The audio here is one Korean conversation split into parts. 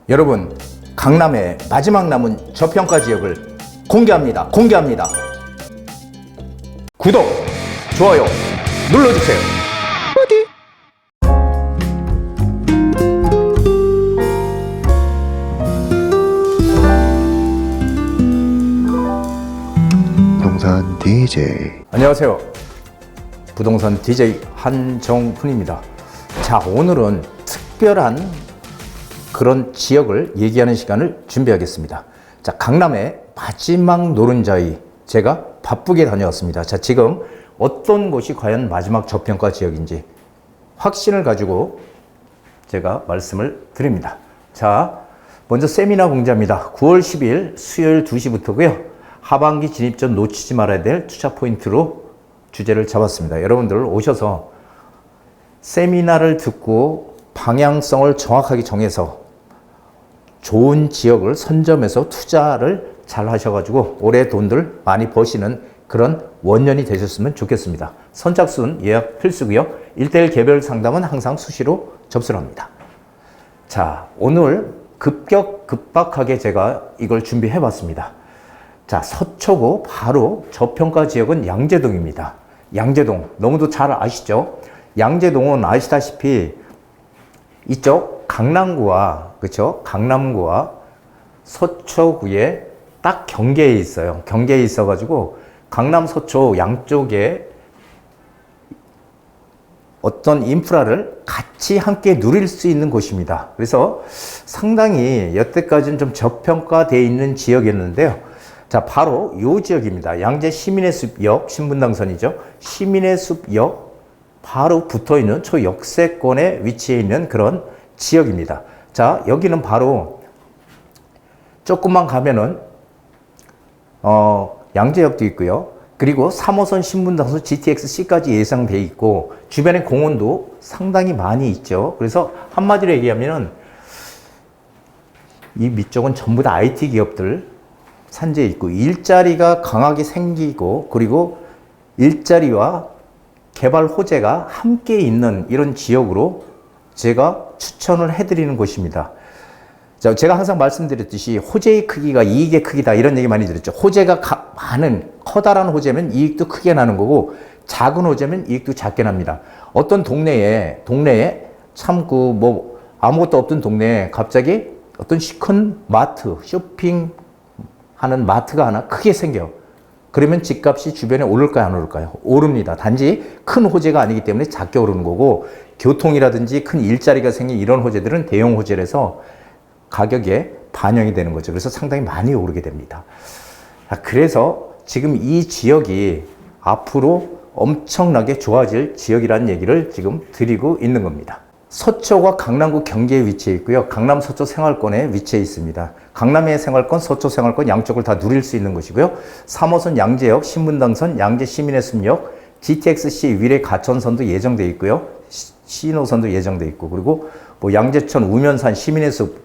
여러분, 강남의 마지막 남은 저평가 지역을 공개합니다. 구독, 좋아요 눌러주세요. 부동산 DJ. 안녕하세요. 부동산 DJ 한정훈입니다. 자, 오늘은 특별한 그런 지역을 얘기하는 시간을 준비하겠습니다. 자, 강남의 마지막 노른자위, 제가 바쁘게 다녀왔습니다. 자, 지금 어떤 곳이 과연 마지막 저평가 지역인지 확신을 가지고 제가 말씀을 드립니다. 자, 먼저 세미나 공지합니다. 9월 10일 수요일 2시부터고요. 하반기 진입 전 놓치지 말아야 될 투자 포인트로 주제를 잡았습니다. 여러분들 오셔서 세미나를 듣고 방향성을 정확하게 정해서 좋은 지역을 선점해서 투자를 잘 하셔가지고 올해 돈들 많이 버시는 그런 원년이 되셨으면 좋겠습니다. 선착순 예약 필수고요. 1:1 개별 상담은 항상 수시로 접수를 합니다. 자, 오늘 급박하게 제가 이걸 준비해 봤습니다. 자, 서초구 바로 저평가 지역은 양재동입니다. 양재동 너무도 잘 아시죠? 양재동은 아시다시피 이쪽 강남구와, 그렇죠? 강남구와 서초구에 딱 경계에 있어요. 경계에 있어가지고 강남 서초 양쪽에 어떤 인프라를 같이 함께 누릴 수 있는 곳입니다. 그래서 상당히 여태까지는 좀 저평가되어 있는 지역이었는데요. 자, 바로 이 지역입니다. 양재 시민의 숲역, 신분당선이죠. 시민의 숲역 바로 붙어있는 초역세권에 위치해 있는 그런 지역입니다. 자, 여기는 바로 조금만 가면은 양재역도 있고요. 그리고 3호선 신분당선 GTX-C까지 예상돼 있고 주변에 공원도 상당히 많이 있죠. 그래서 한마디로 얘기하면은 이 밑쪽은 전부 다 IT 기업들 산재해 있고 일자리가 강하게 생기고 그리고 일자리와 개발 호재가 함께 있는 이런 지역으로 제가 추천을 해드리는 곳입니다. 자, 제가 항상 말씀드렸듯이 호재의 크기가 이익의 크기다 이런 얘기 많이 들었죠. 호재가 많은 커다란 호재면 이익도 크게 나는 거고 작은 호재면 이익도 작게 납니다. 어떤 동네에 참 아무것도 없던 동네에 갑자기 어떤 시큰 마트, 쇼핑 하는 마트가 하나 크게 생겨. 그러면 집값이 주변에 오를까요, 안 오를까요? 오릅니다. 단지 큰 호재가 아니기 때문에 작게 오르는 거고 교통이라든지 큰 일자리가 생긴 이런 호재들은 대형 호재라서 가격에 반영이 되는 거죠. 그래서 상당히 많이 오르게 됩니다. 그래서 지금 이 지역이 앞으로 엄청나게 좋아질 지역이라는 얘기를 지금 드리고 있는 겁니다. 서초가 강남구 경계에 위치해 있고요. 강남 서초 생활권에 위치해 있습니다. 강남의 생활권, 서초 생활권 양쪽을 다 누릴 수 있는 곳이고요. 3호선 양재역, 신분당선, 양재 시민의 숲역, GTX-C 위례 가천선도 예정돼 있고요. 신호선도 예정돼 있고 그리고 양재천 우면산 시민의 숲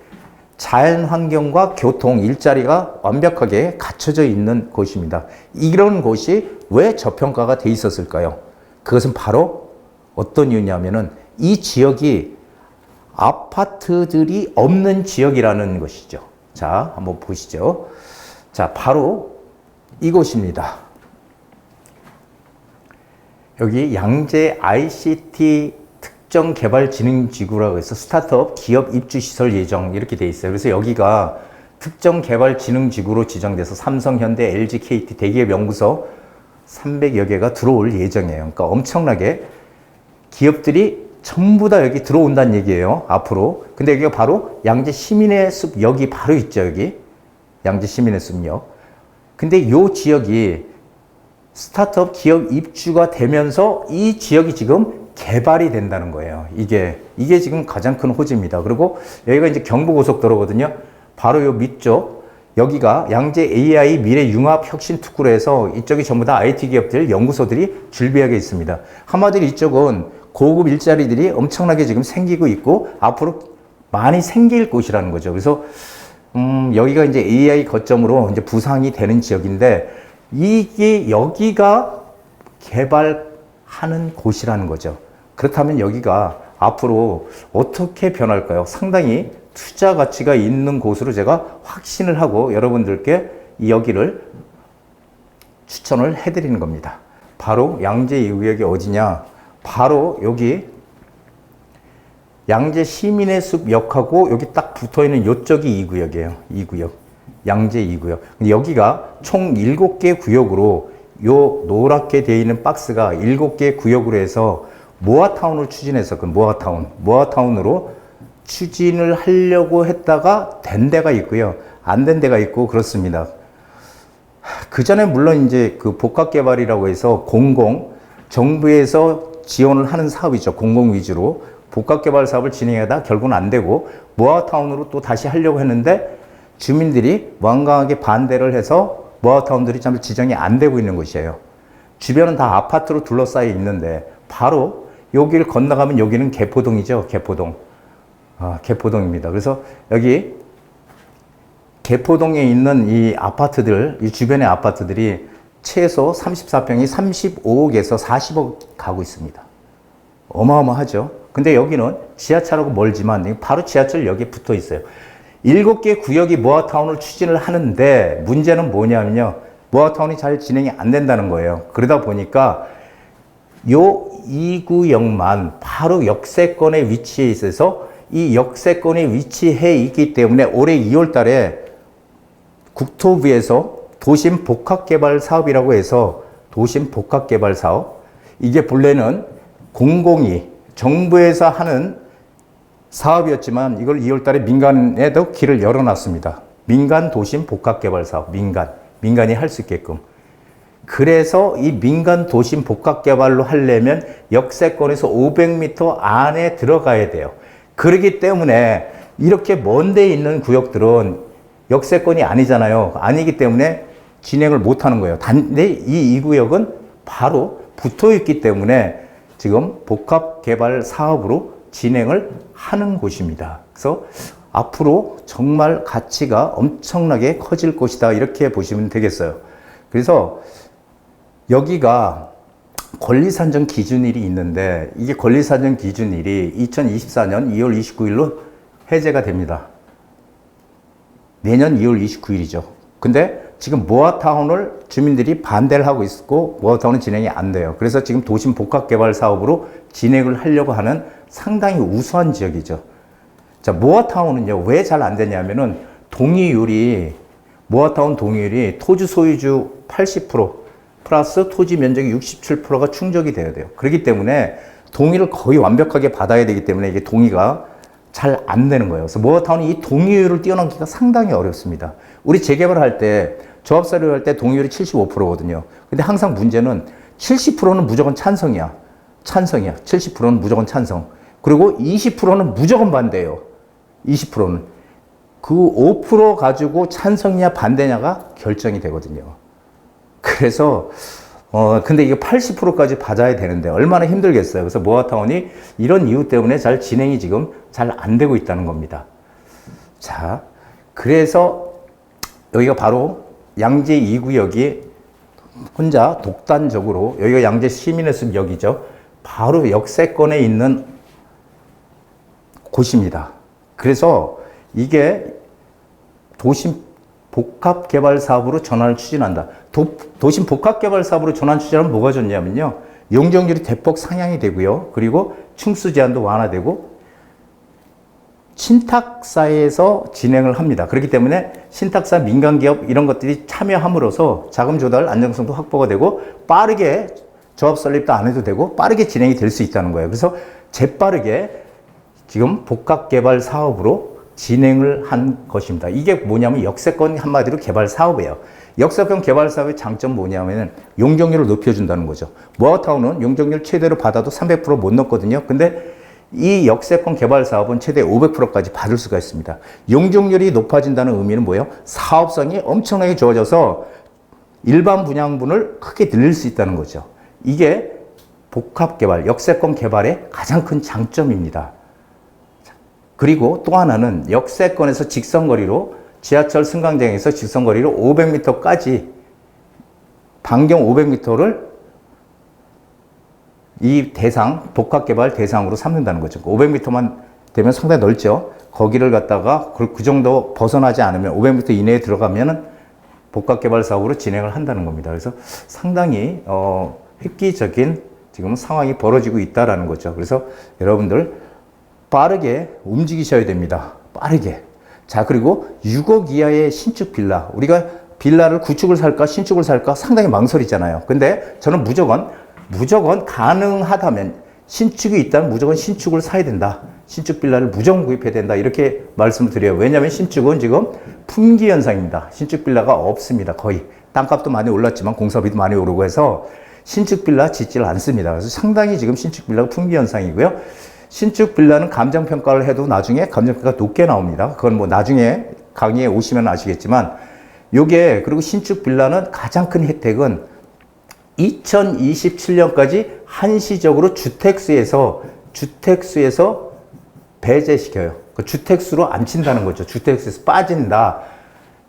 자연환경과 교통, 일자리가 완벽하게 갖춰져 있는 곳입니다. 이런 곳이 왜 저평가가 돼 있었을까요? 그것은 바로 어떤 이유냐면은 이 지역이 아파트들이 없는 지역이라는 것이죠. 자, 한번 보시죠. 자, 바로 이곳입니다. 여기 양재 ICT 특정개발진흥지구라고 해서 스타트업 기업 입주시설 예정 이렇게 돼 있어요. 그래서 여기가 특정개발진흥지구로 지정돼서 삼성, 현대, LG, KT 대기업 연구소 300여 개가 들어올 예정이에요. 그러니까 엄청나게 기업들이 전부 다 여기 들어온다는 얘기예요, 앞으로. 근데 여기가 바로 양재 시민의 숲역이 바로 있죠, 여기. 양재 시민의 숲역. 근데 이 지역이 스타트업 기업 입주가 되면서 이 지역이 지금 개발이 된다는 거예요. 이게 지금 가장 큰 호재입니다. 그리고 여기가 이제 경부고속도로거든요. 바로 요 밑쪽, 여기가 양재 AI 미래 융합 혁신 특구로 해서 이쪽이 전부 다 IT 기업들, 연구소들이 줄비하게 있습니다. 한마디로 이쪽은 고급 일자리들이 엄청나게 지금 생기고 있고 앞으로 많이 생길 곳이라는 거죠. 그래서 여기가 이제 AI 거점으로 이제 부상이 되는 지역인데 여기가 개발하는 곳이라는 거죠. 그렇다면 여기가 앞으로 어떻게 변할까요? 상당히 투자 가치가 있는 곳으로 제가 확신을 하고 여러분들께 여기를 추천을 해드리는 겁니다. 바로 양재 2구역이 어디냐? 바로 여기 양재 시민의 숲역하고 여기 딱 붙어있는 요쪽이 2구역이에요. 2구역. 양재 2구역. 근데 여기가 총 7개 구역으로 요 노랗게 되어 있는 박스가 7개 구역으로 해서 모아타운을 추진했었거든요. 모아타운으로 추진을 하려고 했다가 된 데가 있고요. 안 된 데가 있고 그렇습니다. 그 전에 물론 이제 그 복합개발이라고 해서 정부에서 지원을 하는 사업이죠. 공공 위주로. 복합개발 사업을 진행하다 결국은 안 되고 모아타운으로 또 다시 하려고 했는데 주민들이 완강하게 반대를 해서 모아타운들이 참 지정이 안 되고 있는 곳이에요. 주변은 다 아파트로 둘러싸여 있는데 바로 여기를 건너가면 여기는 개포동이죠. 개포동. 개포동입니다. 그래서 여기 개포동에 있는 이 아파트들, 이 주변의 아파트들이 최소 34평이 35억에서 40억 가고 있습니다. 어마어마하죠. 근데 여기는 지하철하고 멀지만 바로 지하철역에 붙어 있어요. 7개 구역이 모아타운을 추진을 하는데 문제는 뭐냐면요. 모아타운이 잘 진행이 안 된다는 거예요. 그러다 보니까 요 2구역만 바로 역세권에 위치해 있어서 이 역세권에 위치해 있기 때문에 올해 2월 달에 국토부에서 도심 복합개발 사업이라고 해서 도심 복합개발 사업, 이게 본래는 공공이 정부에서 하는 사업이었지만 이걸 2월 달에 민간에도 길을 열어놨습니다. 민간 도심 복합개발 사업, 민간이 할 수 있게끔. 그래서 이 민간 도심 복합개발로 하려면 역세권에서 500m 안에 들어가야 돼요. 그렇기 때문에 이렇게 먼 데 있는 구역들은 역세권이 아니잖아요. 아니기 때문에 진행을 못 하는 거예요. 근데 이 2구역은 바로 붙어 있기 때문에 지금 복합개발 사업으로 진행을 하는 곳입니다. 그래서 앞으로 정말 가치가 엄청나게 커질 것이다. 이렇게 보시면 되겠어요. 그래서 여기가 권리산정 기준일이 있는데 이게 권리산정 기준일이 2024년 2월 29일로 해제가 됩니다. 내년 2월 29일이죠. 근데 지금 모아타운을 주민들이 반대를 하고 있고 모아타운은 진행이 안 돼요. 그래서 지금 도심 복합개발 사업으로 진행을 하려고 하는 상당히 우수한 지역이죠. 자, 모아타운은요, 왜 잘 안 되냐면은 모아타운 동의율이 토지 소유주 80% 플러스 토지 면적이 67%가 충족이 돼야 돼요. 그렇기 때문에 동의를 거의 완벽하게 받아야 되기 때문에 이게 동의가 잘 안 되는 거예요. 그래서 모아타운이 이 동의율을 뛰어넘기가 상당히 어렵습니다. 우리 재개발할 때, 조합사료 할 때 동의율이 75%거든요. 근데 항상 문제는 70%는 무조건 찬성이야. 70%는 무조건 찬성. 그리고 20%는 무조건 반대예요. 20%는. 그 5% 가지고 찬성이냐 반대냐가 결정이 되거든요. 그래서 근데 이게 80%까지 받아야 되는데 얼마나 힘들겠어요. 그래서 모아타운이 이런 이유 때문에 잘 진행이 지금 잘 안 되고 있다는 겁니다. 자, 그래서 여기가 바로 양재 2구역이 혼자 독단적으로, 여기가 양재 시민의 숲역이죠. 바로 역세권에 있는 곳입니다. 그래서 이게 도심 복합개발 사업으로 전환을 추진한다. 도심 복합개발 사업으로 전환 추진하면 뭐가 좋냐면요. 용적률이 대폭 상향이 되고요. 그리고 층수 제한도 완화되고 신탁사에서 진행을 합니다. 그렇기 때문에 신탁사 민간기업 이런 것들이 참여함으로써 자금 조달 안정성도 확보가 되고 빠르게 조합 설립도 안 해도 되고 빠르게 진행이 될 수 있다는 거예요. 그래서 재빠르게 지금 복합개발 사업으로 진행을 한 것입니다. 이게 뭐냐면 역세권 한마디로 개발 사업이에요. 역세권 개발 사업의 장점 뭐냐면 용적률을 높여준다는 거죠. 모아타운은 용적률 최대로 받아도 300% 못 넘거든요. 근데 이 역세권 개발 사업은 최대 500%까지 받을 수가 있습니다. 용적률이 높아진다는 의미는 뭐예요? 사업성이 엄청나게 좋아져서 일반 분양분을 크게 늘릴 수 있다는 거죠. 이게 복합개발, 역세권 개발의 가장 큰 장점입니다. 그리고 또 하나는 역세권에서 직선거리로 지하철 승강장에서 직선거리로 500m까지 반경 500m를 이 복합개발 대상으로 삼는다는 거죠. 500m만 되면 상당히 넓죠. 거기를 갖다가 그 정도 벗어나지 않으면 500m 이내에 들어가면은 복합개발 사업으로 진행을 한다는 겁니다. 그래서 상당히 획기적인 지금 상황이 벌어지고 있다라는 거죠. 그래서 여러분들 빠르게 움직이셔야 됩니다. 빠르게. 자, 그리고 6억 이하의 신축 빌라. 우리가 빌라를 구축을 살까 신축을 살까 상당히 망설이잖아요. 근데 저는 무조건 가능하다면 신축이 있다면 무조건 신축을 사야 된다. 신축 빌라를 무조건 구입해야 된다. 이렇게 말씀을 드려요. 왜냐하면 신축은 지금 품귀 현상입니다. 신축 빌라가 없습니다. 거의. 땅값도 많이 올랐지만 공사비도 많이 오르고 해서 신축 빌라 짓지를 않습니다. 그래서 상당히 지금 신축 빌라가 품귀 현상이고요. 신축 빌라는 감정평가를 해도 나중에 감정평가가 높게 나옵니다. 그건 뭐 나중에 강의에 오시면 아시겠지만 요게 그리고 신축 빌라는 가장 큰 혜택은 2027년까지 한시적으로 주택수에서 배제시켜요. 그 주택수로 안 친다는 거죠. 주택수에서 빠진다.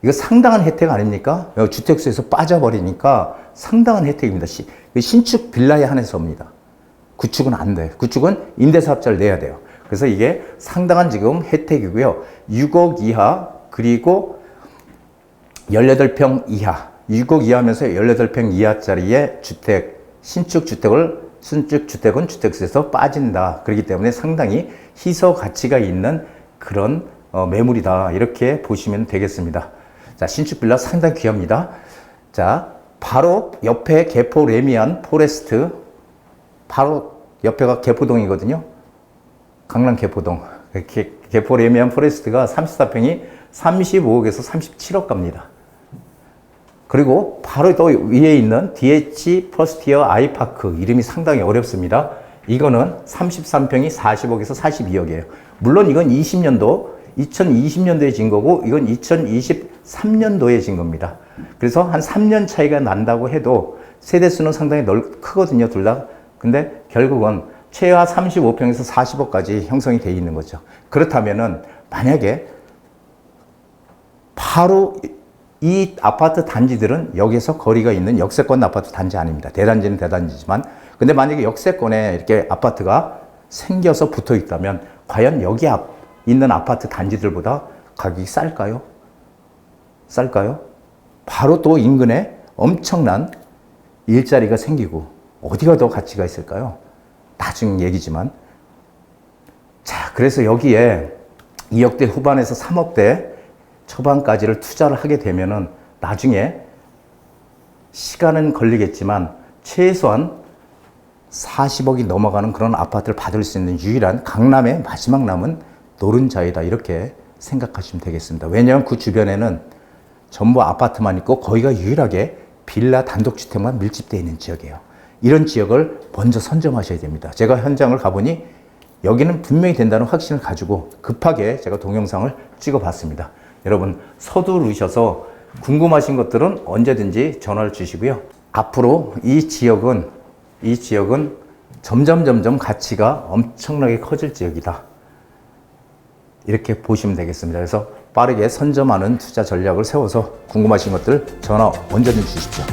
이거 상당한 혜택 아닙니까? 주택수에서 빠져버리니까 상당한 혜택입니다. 신축 빌라에 한해서입니다. 구축은 안 돼요. 구축은 임대사업자를 내야 돼요. 그래서 이게 상당한 지금 혜택이고요. 6억 이하 그리고 18평 이하 6억 이하면서 18평 이하짜리의 주택, 신축 주택은 주택수에서 빠진다. 그렇기 때문에 상당히 희소 가치가 있는 그런 매물이다. 이렇게 보시면 되겠습니다. 자, 신축 빌라 상당히 귀합니다. 자, 바로 옆에 개포 레미안 포레스트, 바로 옆에가 개포동이거든요. 강남 개포동. 개포 레미안 포레스트가 34평이 35억에서 37억 갑니다. 그리고 바로 또 위에 있는 DH 프로스티어 아이파크, 이름이 상당히 어렵습니다. 이거는 33평이 40억에서 42억이에요. 물론 이건 2020년도에 진 거고 이건 2023년도에 진 겁니다. 그래서 한 3년 차이가 난다고 해도 세대수는 상당히 크거든요, 둘 다. 근데 결국은 최하 35평에서 40억까지 형성이 돼 있는 거죠. 그렇다면은 만약에 바로 이 아파트 단지들은 여기서 거리가 있는 역세권 아파트 단지 아닙니다. 대단지는 대단지지만. 근데 만약에 역세권에 이렇게 아파트가 생겨서 붙어 있다면 과연 여기 있는 아파트 단지들보다 가격이 쌀까요? 바로 또 인근에 엄청난 일자리가 생기고 어디가 더 가치가 있을까요? 나중 얘기지만. 자, 그래서 여기에 2억대 후반에서 3억대 초반까지를 투자를 하게 되면은 나중에 시간은 걸리겠지만 최소한 40억이 넘어가는 그런 아파트를 받을 수 있는 유일한 강남의 마지막 남은 노른자이다. 이렇게 생각하시면 되겠습니다. 왜냐하면 그 주변에는 전부 아파트만 있고 거기가 유일하게 빌라 단독주택만 밀집되어 있는 지역이에요. 이런 지역을 먼저 선점하셔야 됩니다. 제가 현장을 가보니 여기는 분명히 된다는 확신을 가지고 급하게 제가 동영상을 찍어봤습니다. 여러분 서두르셔서 궁금하신 것들은 언제든지 전화를 주시고요. 앞으로 이 지역은 점점 가치가 엄청나게 커질 지역이다. 이렇게 보시면 되겠습니다. 그래서 빠르게 선점하는 투자 전략을 세워서 궁금하신 것들 전화 언제든지 주십시오.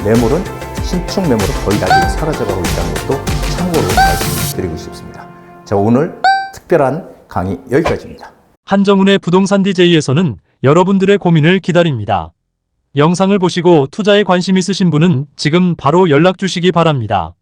매물은 신축 매물은 거의 다 지금 사라져가고 있다는 것도 참고로 말씀드리고 싶습니다. 자, 오늘 특별한 강의 여기까지입니다. 한정훈의 부동산 DJ에서는 여러분들의 고민을 기다립니다. 영상을 보시고 투자에 관심 있으신 분은 지금 바로 연락 주시기 바랍니다.